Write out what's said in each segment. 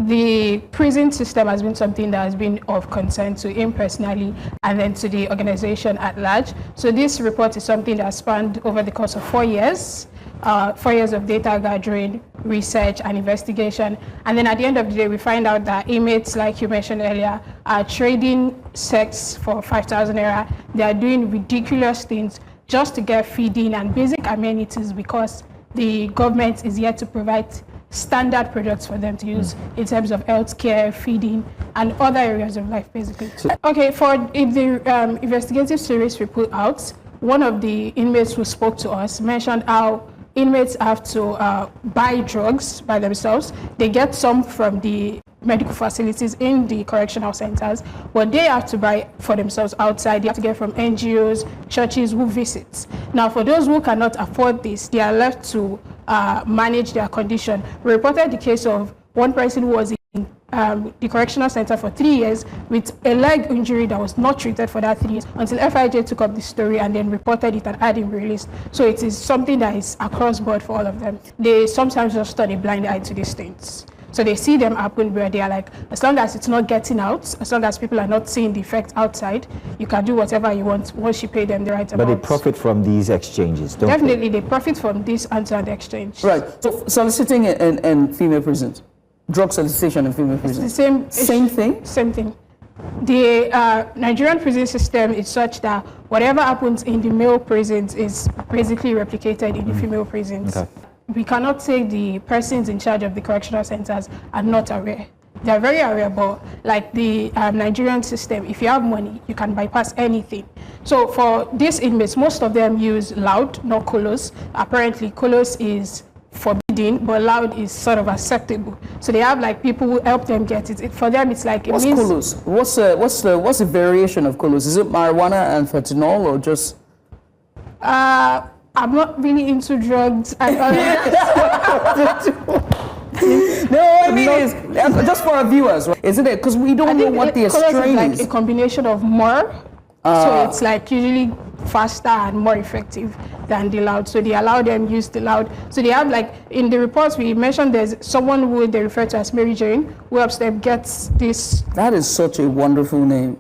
the prison system has been something that has been of concern to him personally and then to the organization at large. So this report is something that spanned over the course of 4 years. 4 years of data gathering, research, and investigation. And then at the end of the day, we find out that inmates, like you mentioned earlier, are trading sex for 5,000 naira. They are doing ridiculous things just to get feeding and basic amenities because the government is yet to provide standard products for them to use in terms of healthcare, feeding, and other areas of life, basically. Okay, if the investigative series we put out, one of the inmates who spoke to us mentioned how inmates have to buy drugs by themselves. They get some from the medical facilities in the correctional centers, but they have to buy for themselves outside. They have to get from NGOs, churches who visit. Now, for those who cannot afford this, they are left to manage their condition. We reported the case of one person who was in the correctional center for 3 years with a leg injury that was not treated for that 3 years until FIJ took up the story and then reported it and had him released. So it is something that is across board for all of them. They sometimes just turn a blind eye to these things. So they see them happen where they are like, as long as it's not getting out, as long as people are not seeing the effect outside, you can do whatever you want once you pay them the right amount. But they profit from these exchanges, don't Definitely, they profit from this and exchange. Right. So soliciting in female prisons, drug solicitation in female prisons. It's the same thing? Same thing. The Nigerian prison system is such that whatever happens in the male prisons is basically replicated in the female prisons. Okay. We cannot say the persons in charge of the correctional centers are not aware. They are very aware, but like the Nigerian system, if you have money, you can bypass anything. So for these inmates, most of them use loud, not colos. Apparently, colos is forbidden, but loud is sort of acceptable. So they have like people who help them get it. For them, it's like what's colos? What's the variation of colos? Is it marijuana and fentanyl or just? I'm not really into drugs. No, I mean is just for our viewers, right? Isn't it? Because we don't know what the strain is. Like a combination of more, so it's like usually faster and more effective than the loud. So they allow them use the loud. So they have like in the reports we mentioned there's someone who they refer to as Mary Jane who helps them get this. That is such a wonderful name.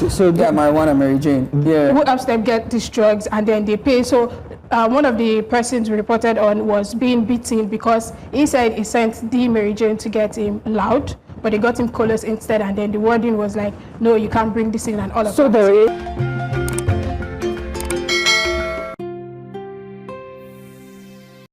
So yeah, marijuana Mary Jane. Yeah. Who helps them get these drugs and then they pay. So one of the persons we reported on was being beaten because he said he sent the Mary Jane to get him loud, but they got him colos instead, and then the warden was like, no, you can't bring this in and all of that. So there is